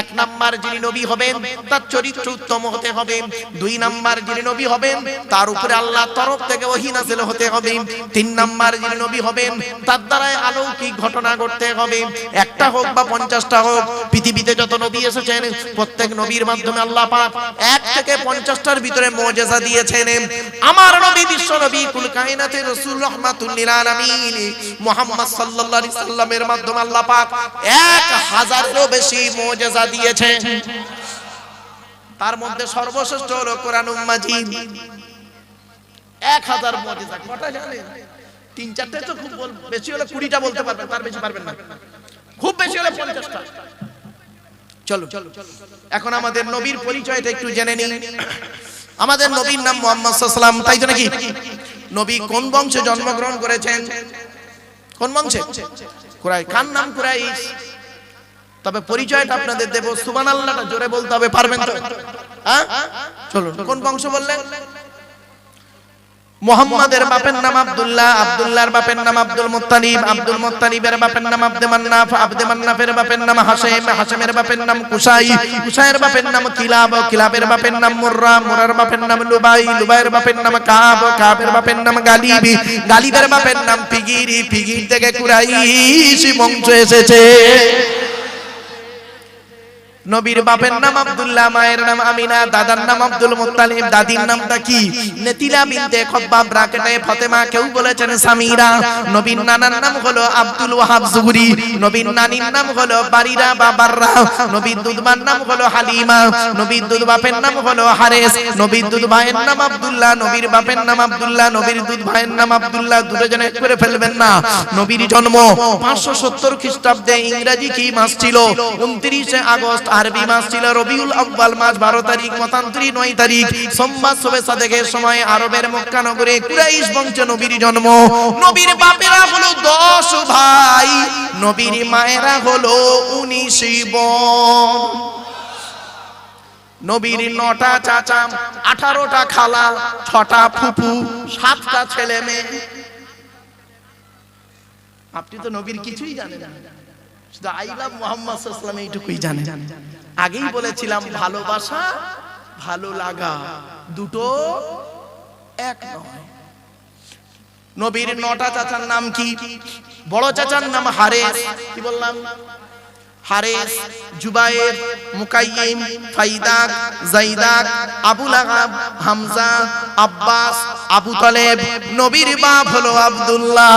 এক নাম্বার, যিনি নবী হবেন তার চরিত্র উত্তম হতে হবে। দুই নাম্বার, যিনি নবী হবেন তার উপরে আল্লাহর তরফ থেকে ওহী নাযিল হতে হবে। তিন নাম্বার, যিনি নবী হবেন তার দ্বারা অলৌকিক ঘটনা ঘটতে হবে। একটা হোক বা 50টা হোক, পৃথিবীতে যত নবী এসেছেন প্রত্যেক নবীর মাধ্যমে আল্লাহ পাক 1 থেকে 50টার ভিতরে মুজিজা দিয়েছেন। আমার নবী বিশ্ব নবী কুল কায়নাতের রাসূল রাহমাতুল লিল আলামিন মুহাম্মদ সাল্লাল্লাহু আলাইহি সাল্লামের মাধ্যমে আল্লাহ পাক 1000এরও বেশি মুজিজা দিয়েছেন। তার মধ্যে সর্বশ্রেষ্ঠ হলো কোরআনুল মাজিদ। 1000 মুজিজা কটা জানেন? 3-4টা তো খুব বেশি হলে 20টা বলতে পারবেন, তার বেশি পারবেন না। খুব বেশি হলে 50টা। চলো এখন আমাদের নবীর পরিচয়টা একটু জেনে নিন। আমাদের নবীর নাম মুহাম্মদ সাল্লাল্লাহু আলাইহি সাল্লাম, তাই তো নাকি? নবী কোন বংশে জন্মগ্রহণ করেছেন? কোন বংশে? কুরাইশ। কার নাম কুরাইশ? তবে পরিচয়টা আপনাদের দেব, সুবহানাল্লাহটা জোরে বলতে হবে, পারবেন তো? হ্যাঁ চলুন। কোন বংশ বললেন? মুহাম্মাদের বাপের নাম আব্দুল্লাহ, আব্দুল্লাহর বাপের নাম আব্দুল মুত্তালিব, আব্দুল মুত্তালিবের বাপের নাম আব্দে মান্নাফ, আব্দে মান্নাফের বাপের নাম হাশিম, হাশিমের বাপের নাম কুসাই, কুসাইয়ের বাপের নাম কিলাব, কিলাবের বাপের নাম মুররা, মুররার বাপের নাম লুবাই, লুবাইয়ের বাপের নাম কাব, কাবের বাপের নাম গালিব, গালিবের বাপের নাম ফিগির, ফিগির থেকে কুরাইশ বংশ এসেছে। নবীর বাপের নাম আব্দুল্লাহ, মায়ের নাম আমিনা, দাদার নাম আব্দুল মুত্তালিব, দাদির নামটা কি? নেতিলা বিনতে খব্বাব, ব্রাকেটে ফাতেমা, কেউ বলেছেন সামিরা। নবীর নানার নাম হলো আব্দুল ওয়াহাব জুহরি, নবীর নানির নাম হলো বারিরা বা বাররা, নবীর দুধমার নাম হলো হালিমা, নবীর দুধ বাপের নাম হলো হারেস, নবীর দুধ ভাইয়ের নাম আব্দুল্লাহ, নবীর বাপের নাম আব্দুল্লাহ, নবীর দুধ ভাইয়ের নাম আব্দুল্লাহ। দুটো জনে করে ফেলবেন না। নবীর জন্ম 570 খ্রিস্টাব্দে। ইংরেজি কি মাস ছিল? 29 আগস্ট। আরবি মাস ছিল রবিউল আউয়াল মাস 12 তারিখ, মতান্তরে 9 তারিখ, সোমবার শবে সাদেকের সময় আরবের মক্কা নগরে কুরাইশ বংশে নবীর জন্ম। নবীর বাপেরা হলো 10 ভাই, নবীর মায়েরা হলো 19 বোন। নবীর 9টা চাচা, 18টা খালা, 6টা ফুফু, 7টা ছেলে মেয়ে। আপনি তো নবীর কিছুই জানেন না, শুধু আই লাভ মুহাম্মদ সাল্লাল্লাহু আলাইহি ওয়াসাল্লাম এইটুকুই জানেন। আগেই বলেছিলাম, ভালোবাসা ভালো লাগা দুটো এক নয়। নবীর 9টা চাচার নাম কি? বড় চাচার নাম হারেস, কি বললাম? হারেস, জুবায়ের, মুকাইয়িম, ফাইদাক, জাইদাক, আবু লাহাব, হামজা, আব্বাস, আবু তালেব। নবীর বাপ হলো আব্দুল্লাহ।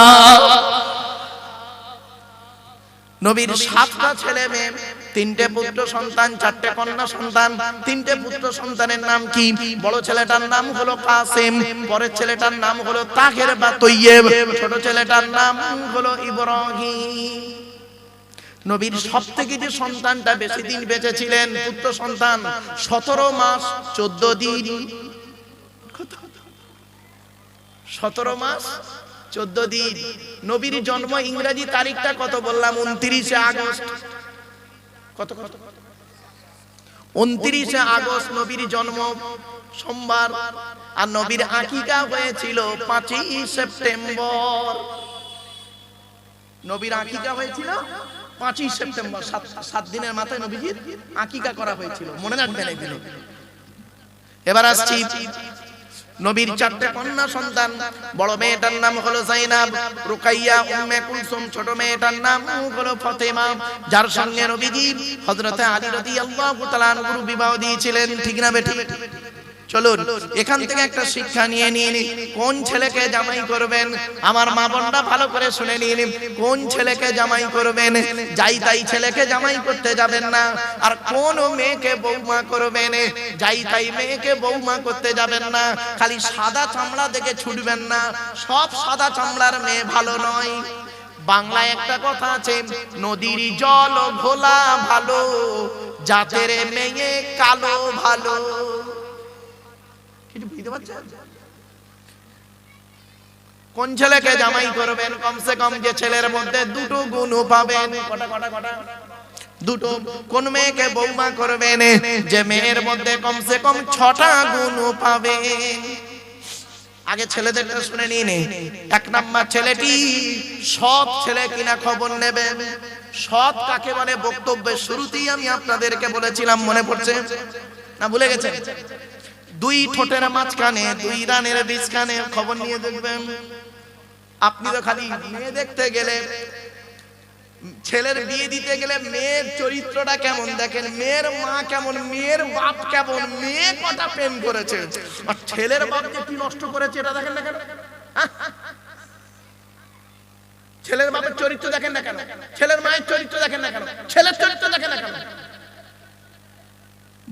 নবীর 7টা ছেলে মেয়ে, 3টে পুত্র সন্তান, 4টে কন্যা সন্তান। 3টে পুত্র সন্তানের নাম কি? বড় ছেলেটার নাম হলো কাসেম, পরের ছেলেটার নাম হলো তাহের বা তৈয়ব, ছোট ছেলেটার নাম হলো ইব্রাহিম। নবীর সবথেকে যে সন্তানটা বেশি দিন বেঁচে ছিলেন, পুত্র সন্তান, 17 মাস 14 দিন। 17 মাস 14 দিন। নবীর জন্ম ইংরেজি তারিখটা কত বললাম? 29 আগস্ট। কত? 29 আগস্ট নবীর জন্ম, সোমবার। আর নবীর আকিকা হয়েছিল 5 সেপ্টেম্বর। নবীর আকিকা হয়েছিল 5 সেপ্টেম্বর। 7 দিনের মাথায় নবীজির আকিকা করা হয়েছিল, মনে রাখবেন এগুলো। এবার আসছি, নবীর 4টে কন্যা সন্তান। বড় মেয়েটার নাম হলো যায়েনাব, রুকাইয়া, উম্মে কুলসুম। ছোট মেয়েটার নাম হলো ফাতেমা, যার সঙ্গে নবীজি হযরতে আলী রাদিয়াল্লাহু তাআলা আনহু বিবাহ দিয়েছিলেন। ঠিক না বেঠিক? চলুন এখান থেকে একটা শিক্ষা নিয়ে নিন, কোন ছেলেকে জামাই করবেন আমার মা বোনরা ভালো করে শুনে নিন, কোন ছেলেকে জামাই করবেন, যাই তাই ছেলেকে জামাই করতে যাবেন না। আর কোন মেয়েকে বৌমা করবেন, যাই তাই মেয়েকে বৌমা করতে যাবেন না। খালি সাদা চামড়া দেখে ছুটবেন না, সব সাদা চামড়ার মেয়ে ভালো নয়। বাংলায় একটা কথা আছে, নদীর জল ঘোলা ভালো, জাতের মেয়ে কালো ভালো। কিছু বুঝতে পারছেন? কোন ছেলেকে জামাই করবেন, কমসে কম যে ছেলের মধ্যে দুটো গুণ পাবেন। দুটো। কোন মেয়েকে বৌমা করবেন, যে মেয়ের মধ্যে কমসে কম 6টা গুণ পাবেন। আগে ছেলেদেরটা শুনে নিন। 1 নাম্বার ছেলেটি সৎ ছেলে কিনা খবর নেবেন। সৎ কাকে বলে বক্তব্যের শুরুতেই আমি আপনাদেরকে বলেছিলাম, মনে পড়ছে না ভুলে গেছেন? 2 ঠোঁটের মাঝখানে 2 রানের বীজখানে খবর নিয়ে দেখবেন। আপনি তো খালি মেয়ে দেখতে গেলে, ছেলের বিয়ে দিতে গেলে মেয়ের চরিত্রটা কেমন দেখেন, মেয়ের মা কেমন, মেয়ের বাপ কেমন, মেয়ে কটা প্রেম করেছে, আর ছেলের বাপ যে কি নষ্ট করেছে এটা দেখেন না কেন? ছেলের বাপের চরিত্র দেখেন না কেন? ছেলের মায়ের চরিত্র দেখেন না কেন? ছেলের চরিত্র দেখেন না কেন?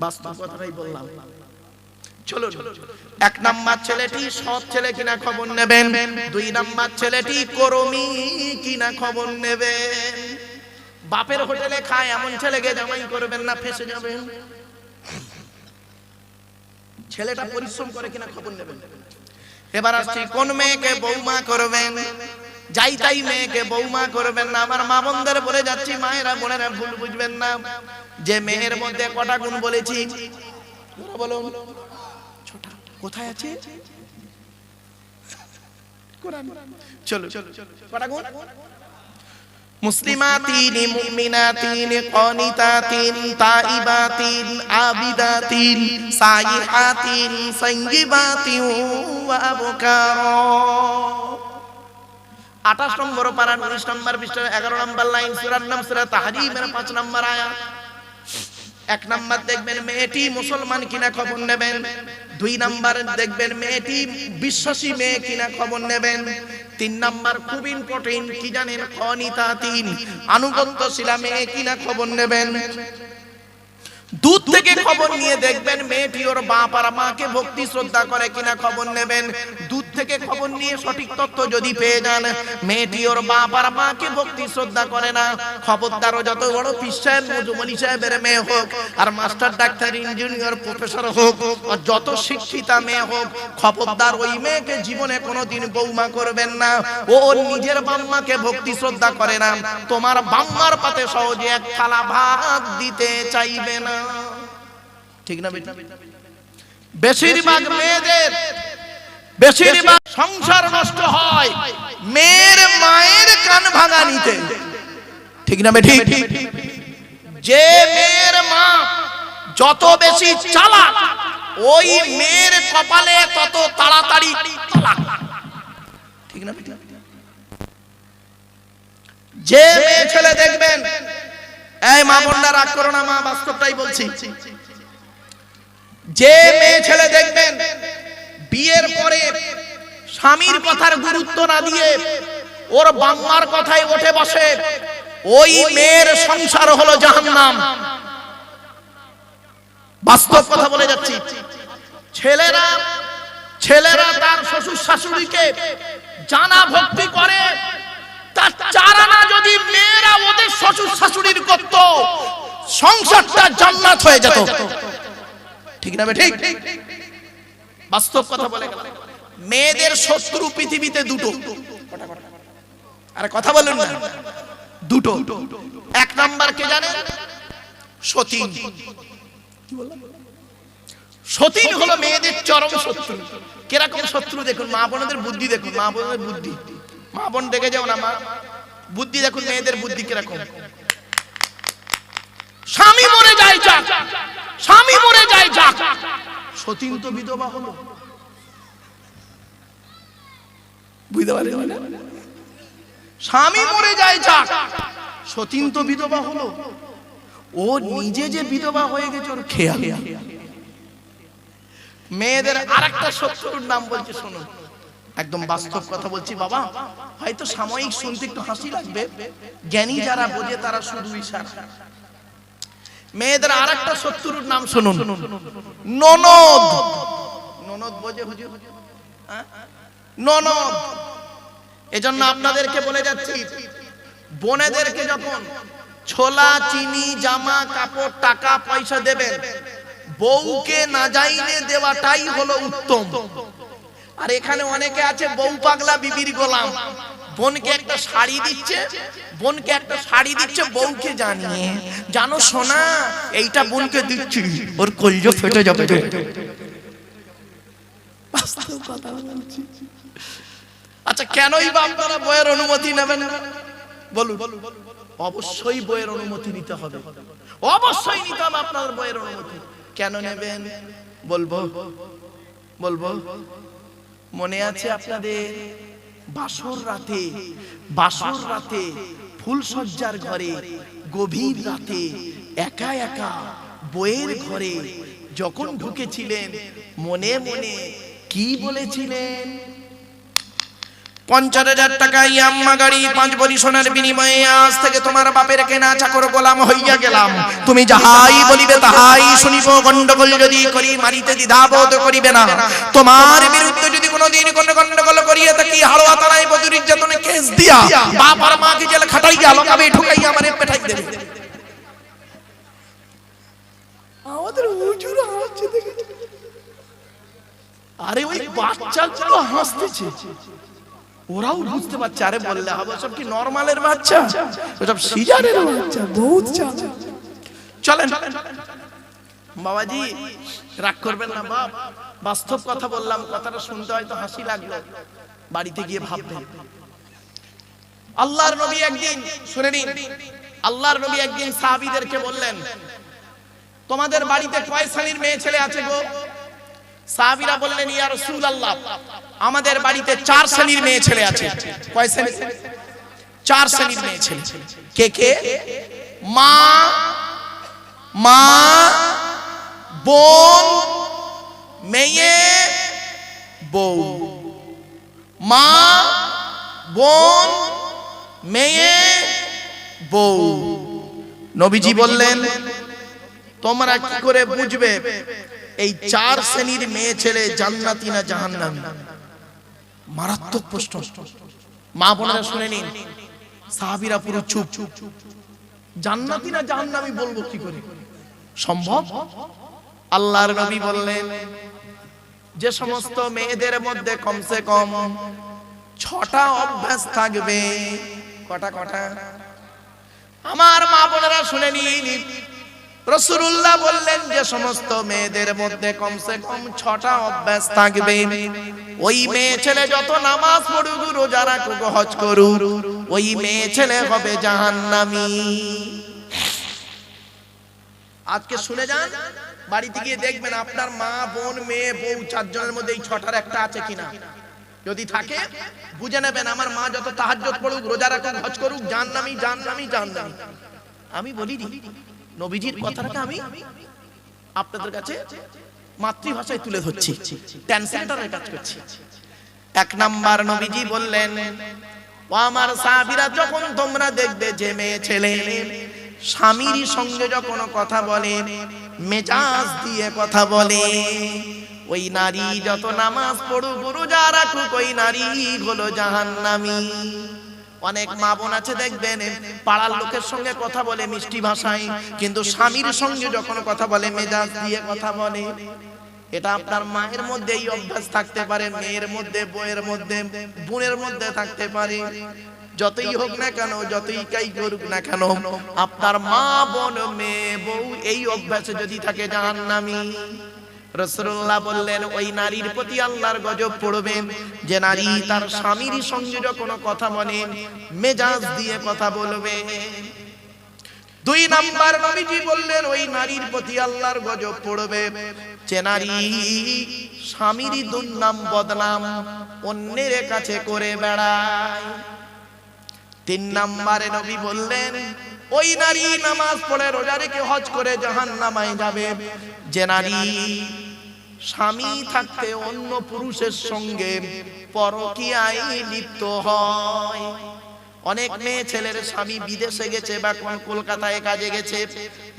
বাস্তব কথাই বললাম। চলো 1 নাম্বার ছেলেটি সৎ ছেলে কিনা খবর নেবেন। 2 নাম্বার ছেলেটি কর্মী কিনা খবর নেবেন। বাপের হোটেলে খায় এমন ছেলেকে জামাই করবেন না, ফেঁসে যাবেন। ছেলেটা পরিশ্রম করে কিনা খবর নেবেন। এবার আসছি কোন মেয়েকে বৌমা করবেন, যাই তাই মেয়েকে বৌমা করবেন না। আমার মা বোনদের বলে যাচ্ছি, মায়েরা বোনেরা ভুল বুঝবেন না, যে মেয়ের মধ্যে কটা গুণ বলেছি বলো। কোথায় আছে? চলো কটা গুণ? মুসলিমাতিন, মুমিনাতিন, কানিতাতিন, তাইবাতিন, আবিদাতিন, সাইহাতিন, সাইয়্যিবাতিন ওয়া আবকারা। 28 নম্বর পারা 19 নম্বর পৃষ্ঠা 11 নম্বর লাইন, সূরার নাম সূরা তাহরীমের 5 নম্বর আয়াত। 1 নাম্বার দেখবেন মেয়েটি মুসলমান কিনা খবর নেবেন। 2 নাম্বার দেখবেন মেয়েটি বিশ্বাসী মেয়ে কিনা খবর নেবেন। 3 নাম্বার খুব ইম্পর্টেন্ট কি জানেন, কানিতাতিন, আনুগত্যশীলা মেয়ে কিনা খবর নেবেন। দূর থেকে খবর নিয়ে দেখবেন মেয়েটি ওর বাপ আর মাকে ভক্তি শ্রদ্ধা করে কিনা খবর নেবেন। দূর থেকে খবর নিয়ে সঠিক তথ্য যদি পেয়ে যান মেয়েটি ওর বাপ আর মাকে ভক্তি শ্রদ্ধা করে না, খবরদার যত বড় পীর সাহেব মজুমনি সাহেবের মেয়ে হোক, আর মাস্টার ডাক্তার ইঞ্জিনিয়ার প্রফেসর হোক, আর যত শিক্ষিতা মেয়ে হোক, খবরদার ওই মেয়েকে জীবনে কোনোদিন বৌমা করবেন না। ও ওর নিজের বাম্মাকে ভক্তি শ্রদ্ধা করে না, তোমার বাম্মার পাতে সহজে 1 থালা ভাত দিতে চাইবে না। ঠিক না বেটা? বেশিরভাগ মেয়েদের বেশিরভাগ সংসার নষ্ট হয় মেয়ের মায়ের কান ভাঙানিতে। ঠিক না বেটি? যে মেয়ের মা যত বেশি চালাক, ওই মেয়ের কপালে তত তাড়াতাড়ি তালাক। ঠিক না বেটি? যে মেয়ে ছেলে দেখবেন, এই মা বোনরা রাগ করো না, মা বাস্তবটাই বলছি, যে মেয়ে ছেলে দেখবেন বিয়ের পরে স্বামীর কথার গুরুত্ব না দিয়ে ওর বাম্মার কথায় উঠে বসে, ওই মেয়ের সংসার হলো জাহান্নাম। বাস্তব কথা বলে যাচ্ছি। ছেলেরা তার শ্বশুর শাশুড়িকে জানা ভক্তি করে, তার 4 আনা যদি মেয়েরা ওদের শ্বশুর শাশুড়ির করত, সংসারটা জান্নাত হয়ে যেত। ঠিক না ঠিক? বাস্তব কথা বলে গেল। মেয়েদের শত্রু পৃথিবীতে 2টো। আরে কথা বলুন না, 2টো। 1 নাম্বার কে জানেন? সতীন। কি বললাম? সতীন হলো মেয়েদের চরম শত্রু। কিরকম শত্রু দেখুন, মা বোনদের বুদ্ধি দেখুন, মা বোনদের বুদ্ধি। মা বোন দেখে যাও না, মা বুদ্ধি দেখুন, মেয়েদের বুদ্ধি কিরকম। স্বামী মরে যায় যাক, স্বামী মরে যায় যাক, সতীন তো বিধবা হলো। বুঝতে পারলেন না? স্বামী মরে যায় যাক, সতীন তো বিধবা হলো। ও নিজে যে বিধবা হয়ে গেছে ওর খেয়াল। মেয়েদের আরেকটা শত্রুর নাম বলছি শুনুন, একদম বাস্তব কথা বলছি বাবা, হয়তো সাময়িক শুনতে একটু হাসি লাগবে, জ্ঞানী যারা বোঝে তারা শুধু ইশারা। মেয়েদের আরেকটা শত্রুর নাম শুনুন, ননদ। ননদ বোঝে হুজুর? ননদ। এজন্য আপনাদেরকে বলে যাচ্ছি, বোনেদেরকে যখন ছোলা চিনি জামা কাপড় টাকা পয়সা দেবেন, বউকে না যাইনে দেওয়াটাই হলো উত্তম। আর এখানে অনেকে আছে বউ পাগলা বিবির গোলাম, বোনকে একটা শাড়ি দিচ্ছে, বোনকে একটা শাড়ি দিচ্ছে বউকে জানিয়ে, জানো সোনা এইটা বোনকে দিচ্ছি, ওর কলজা ফেটে যাবে। আচ্ছা কেনই বা আপনারা বইয়ের অনুমতি নেবেন না বলুন? অবশ্যই বইয়ের অনুমতি নিতে হবে, অবশ্যই নিতে হবে আপনার বইয়ের অনুমতি। কেন নেবেন বলবো বলবো মনে আছে আপনাদের বাসর রাতে ফুলসজ্জার ঘরে গভীর রাতে একা একা বইয়ের ঘরে যখন ঢুকেছিলেন, মনে মনে কি বলেছিলেন? 50,000 টাকা ইয়াম্মা গাড়ি 5 ভরি সোনার বিনিময়ে আজ থেকে তোমার বাপের কেনা চাকর গোলাম হইয়া গেলাম, তুমি যাহাই বলিবে তাহাই শুনিব, গন্ডগোল যদি করি মারিতে দ্বিধাবোধ করিবে না, তোমার বিরুদ্ধে যদি কোনোদিন কোনো গন্ডগোল করিয়া থাকি হাড়োয়া তারাই বদুর নির্যাতনে কেস দিয়া বাপ আর মাকে জেল খাটাইয়া লকাবে ঠুকাইয়া আমারে পেঠাই দেবে। আমাদের হুজুর হাসছে দেখে, আরে ওই বাচ্চাগুলো হাসতেছে, ওরাও বুঝতে পারছে আরে বললে হবে সব কি নরমালের বাচ্চা, সব সিজারের বাচ্চা, বহুত চাচা। চলেন বাবাজি রাগ করবেন না বাপ, বাস্তব কথা বললাম, কথাটা শুনতে হয়তো হাসি লাগলো, বাড়িতে গিয়ে ভাববেন। আল্লাহর নবী একদিন, শুনে নিন, আল্লাহর নবী একদিন সাহাবীদেরকে বললেন, তোমাদের বাড়িতে কয় শ্রেণীর মেয়ে ছেলে আছে গো? সাহাবীরা বললেন, ইয়া রাসূলুল্লাহ আমাদের বাড়িতে 4 শ্রেণীর মেয়ে ছেলে আছে। কয় শ্রেণী? 4 শ্রেণীর মেয়ে ছেলে। কে কে? মা, মা, বোন, মেয়ে, বউ। মা, বোন, মেয়ে, বউ। নবীজি বললেন, তোমরা কি করে বুঝবে এই 4 শ্রেণীর মেয়ে ছেলে জান্নাতি না জাহান্নামী? মারাত্মক প্রশ্ন। মা বোনেরা শুনে নিন, সাহাবীরা পুরো চুপ। জান্নাতি না জাহান্নামী বলবো কি করে, সম্ভব? আল্লাহর নবী বললেন, যে সমস্ত মেয়েদের মধ্যে কমসে কম 6টা অভ্যাস থাকবে। কটা? আমার মা বোনেরা শুনে নিন, রাসূলুল্লাহ বললেন যে সমস্ত মেয়েদের মধ্যে কমসে কম 6টা অভ্যাস থাকবে, ওই মেয়ে ছেলে যত নামাজ পড়ুক, রোজা রাখুক, হজ করুক, ওই মেয়ে ছেলে হবে জাহান্নামী। আজকে শুনে যান, বাড়িতে গিয়ে দেখবেন আপনার মা, বোন, মেয়ে, বউ 4 জনের মধ্যে এই 6টার একটা আছে কিনা। যদি থাকে বুঝে নেবেন আমার মা যত তাহাজ্জুদ পড়ুক, রোজা রাখুক, হজ করুক, জাহান্নামী জাহান্নামী জাহান্নামী। আমি বলিনি, নবীজির কথাটাকে আমি আপনাদের কাছে মাতৃভাষায় তুলে ধরছি, ট্রান্সলেটরের কাজ করছি। 1 নাম্বার নবীজি বললেন, ও আমার সাহাবীরা, যখন তোমরা দেখবে যে মেয়ে ছেলে স্বামীর সঙ্গে যখন কথা বলে, মেজাজ দিয়ে কথা বলে, ওই নারী যত নামাজ পড়ুক, রোজা রাখুক, ওই নারী হলো জাহান্নামী। অনেক মা বোন আছে দেখবেন পাড়ার লোকের সঙ্গে কথা বলে মিষ্টি ভাষায়, কিন্তু স্বামীর সঙ্গে যখন কথা বলে মেজাজ দিয়ে কথা বলে। এটা আপনার মায়ের মধ্যে এই অভ্যাস থাকতে পারে, মেয়ের মধ্যে, বউয়ের মধ্যে, বোনের মধ্যে থাকতে পারে। যতই হোক না কেন, যতই কাই করুক না কেন, আপনার মা, বোন, মেয়ে, বউ এই অভ্যাসে যদি থাকে জাহান্নামী। রাসূলুল্লাহ বললেন, ওই নারীর প্রতি আল্লাহর গজব পড়বে যে নারী তার স্বামীর সঙ্গে যখন কথা বলে মেজাজ দিয়ে কথা বলবে। 2 নাম্বার নবীজি বললেন, ওই নারীর প্রতি আল্লাহর গজব পড়বে যে নারী স্বামীর দুর্নাম বদনাম অন্যের কাছে করে বেড়ায়। 3 নাম্বারে নবী বললেন, ওই নারী নামাজ পড়ে, রোজা রেখে, হজ করে জাহান্নামে যাবে যে নারী স্বামী থাকতে অন্য পুরুষের সঙ্গে পরকীয়ায় লিপ্ত হয়। অনেক মেয়ে ছেলের স্বামী বিদেশে গেছে বা কলকাতায় কাজে গেছে,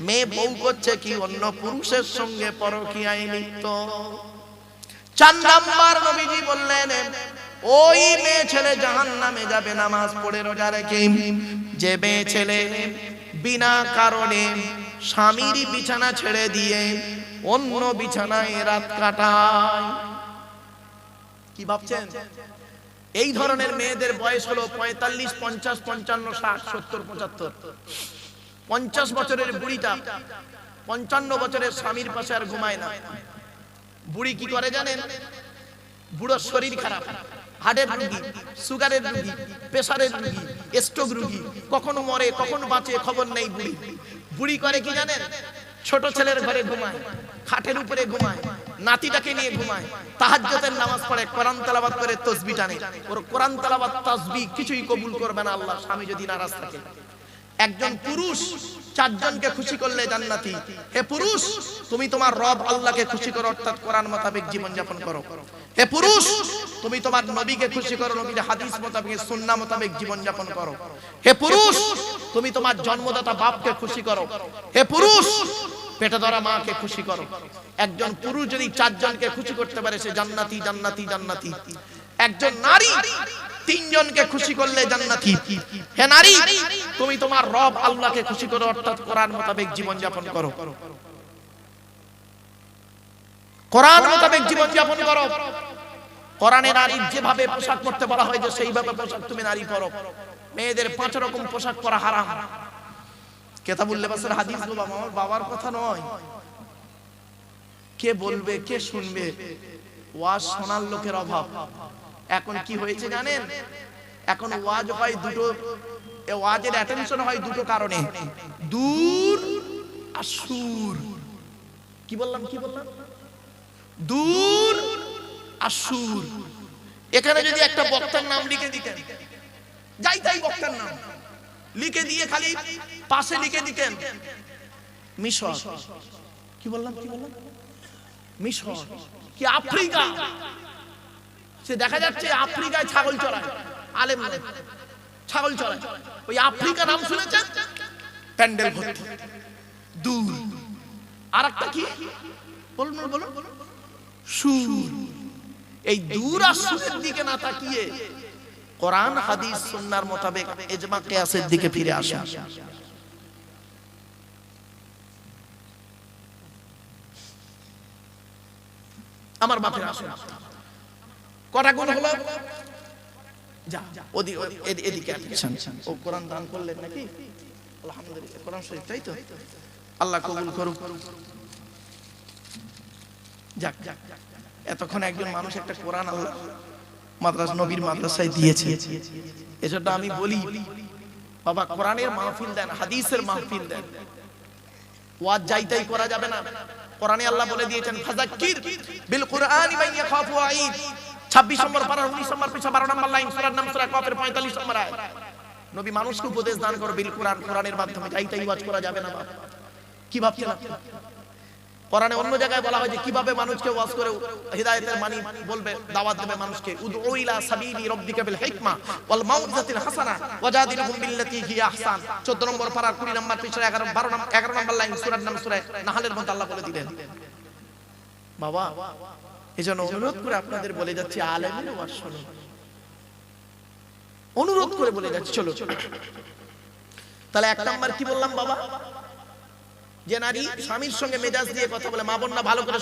মেয়ে বউ করছে কি অন্য পুরুষের সঙ্গে পরকীয়ায় লিপ্ত। 4 নাম্বার নবীজি বললেন ওই মেয়ে ছেলে জাহান্নামে যাবে নামাজ পড়ে রোজা রেখে। যে মেয়ে ছেলে বিনা কারণে স্বামীর বিছানা ছেড়ে দিয়ে অন্য বিছানায় রাত কাটায়। কি ভাবছেন? এই ধরনের মেয়েদের বয়স হলো 45, 50, 55, 60, 70, 75। 50 বছরের বুড়িটা 55 বছরের স্বামীর পাশে আর ঘুমায় না। বুড়ি কি করে জানেন? বুড়োর শরীর খারাপ, হার্টের রোগী, সুগারের রোগী, প্রেসারের রোগী, স্ট্রোক রোগী, কখনো মরে কখনো বাঁচে খবর নেই। বুড়ি করে কি জানেন? ছোট ছেলের ঘরে ঘুমায়, খাটের উপরে ঘুমায়, নাতিটাকে নিয়ে ঘুমায়, তাহাজ্জুদের নামাজ পড়ে, কোরআন তেলাওয়াত করে, তাসবিহ টানে। ওর কোরআন তেলাওয়াত তাসবিহ কিছুই কবুল করবে না আল্লাহ, স্বামী যদি নারাজ থাকে। একজন পুরুষ 4 জনকে খুশি করলে জান্নাতি। হে পুরুষ, তুমি তোমার রব আল্লাহকে খুশি করো, অর্থাৎ কোরআন মোতাবেক জীবন যাপন করো। হে পুরুষ, তুমি তোমার নবীকে খুশি করো, নবীর হাদিস মোতাবেক সুন্নাহ মোতাবেক জীবন যাপন করো। হে পুরুষ, তুমি তোমার জন্মদাতা বাপকে খুশি করো। হে পুরুষ, পেটে ধরা মাকে খুশি করো। একজন পুরুষ যদি 4 জনকে খুশি করতে পারে সে জান্নাতি, জান্নাতি, জান্নাতি। একজন নারী 3 জনকে খুশি করলে জান্নাতি। হে নারী, তুমি তোমার রব আল্লাহকে খুশি করো, অর্থাৎ কোরআন মোতাবেক জীবন যাপন করো। কোরআন মোতাবেক জীবন যাপন করো। কোরআনে নারী যেভাবে পোশাক পরতে বলা হয় যে সেইভাবে পোশাক তুমি নারী পরো। মেয়েদের 5 রকম পোশাক পরা হারাম। কিতাবুল লিবাসের হাদিস গো বাবা, আমার বাবার কথা নয়। কে বলবে, কে শুনবে? ওয়াজ শোনার লোকের অভাব। এখন কি হয়েছে জানেন? এখন ওয়াজ হয় দুটো, এই ওয়াজের অ্যাটেনশন হয় দুটো কারণে, দূর আর সুর। কি বললাম? দূর আর সুর। এখানে যদি একটা বক্তার নাম লিখে দিতেন, যাই তাই বক্তার নাম লিখে দিয়ে খালি পাশে লিখে দিতেন মিশর। কি বললাম? মিশর কি আফ্রিকা? সে দেখা যাচ্ছে আফ্রিকায় ছাগল চড়ায়, আলেম নয়, ছাগল চড়ায়। ওই আফ্রিকা নাম শুনেছেন? প্যান্ডেল ভর্তি। দূর আর একটা কি বলুন? সুর। এই দূর আর সুরের দিকে না তাকিয়ে কোরআন হাদিস সুন্নাহর মোতাবেক ইজমা কিয়াসের দিকে ফিরে আসা। আমার বাপের আসুন, কটা গুণ হলো? যা এদিকে ও কোরআন দান করলেন নাকি? আলহামদুলিল্লাহ, কোরআন শরীফ, তাই তো? আল্লাহ কবুল করুক। যাক, এতক্ষণ একজন মানুষ একটা কোরআন আল্লাহ মাদ্রাসা, নবীর মাদ্রাসায় দিয়েছে। এজন্য আমি বলি বাবা, কোরআনের মাহফিল দেন, হাদিসের মাহফিল দেন। ওয়াজ যাইতাই করা যাবে না। কোরআনে আল্লাহ বলে দিয়েছেন ফাযাক্কির বিল কুরআনি মান ইয়াখাফু ওয়াঈদ। 26 নম্বর পারা 19 নম্বর পৃষ্ঠা 12 নম্বর লাইন, সূরার নাম সূরা কাফের 45 নম্বর আয়াত। নবী মানুষকে উপদেশ দান করো বিল কুরআন, কোরআনের মাধ্যমে। যাইতাই ওয়াজ করা যাবে না বাবা। কি ভাবছেন আপনি? কোরআনে অন্য জায়গায় বলা হয় যে কিভাবে মানুষকে ওয়াজ করে হিদায়াতের বাণী বলবে, দাওয়াত দেবে মানুষকে। উদউ ইলা সাবিলি রাব্বিকা বিল হিকমা ওয়াল মাউইযাতিল হাসানা ওয়াজাদিলহুম বিল্লাতী হিয়া আহসান। 14 নম্বর পারা 20 নম্বর পৃষ্ঠা 11 নম্বর লাইন, সূরার নাম সূরা নাহলের মধ্যে আল্লাহ বলে দিলেন। বাবা, এজন্য অনুরোধ করে আপনাদের বলে যাচ্ছি, আলেমের ওয়াজ শুনুন। অনুরোধ করে বলে যাচ্ছি, চলো। তাহলে 1 নাম্বার কি বললাম বাবা? যে নারী স্বামীর সঙ্গে মেজাজ দিয়ে কথা বলে, মা বোন না ভালো করে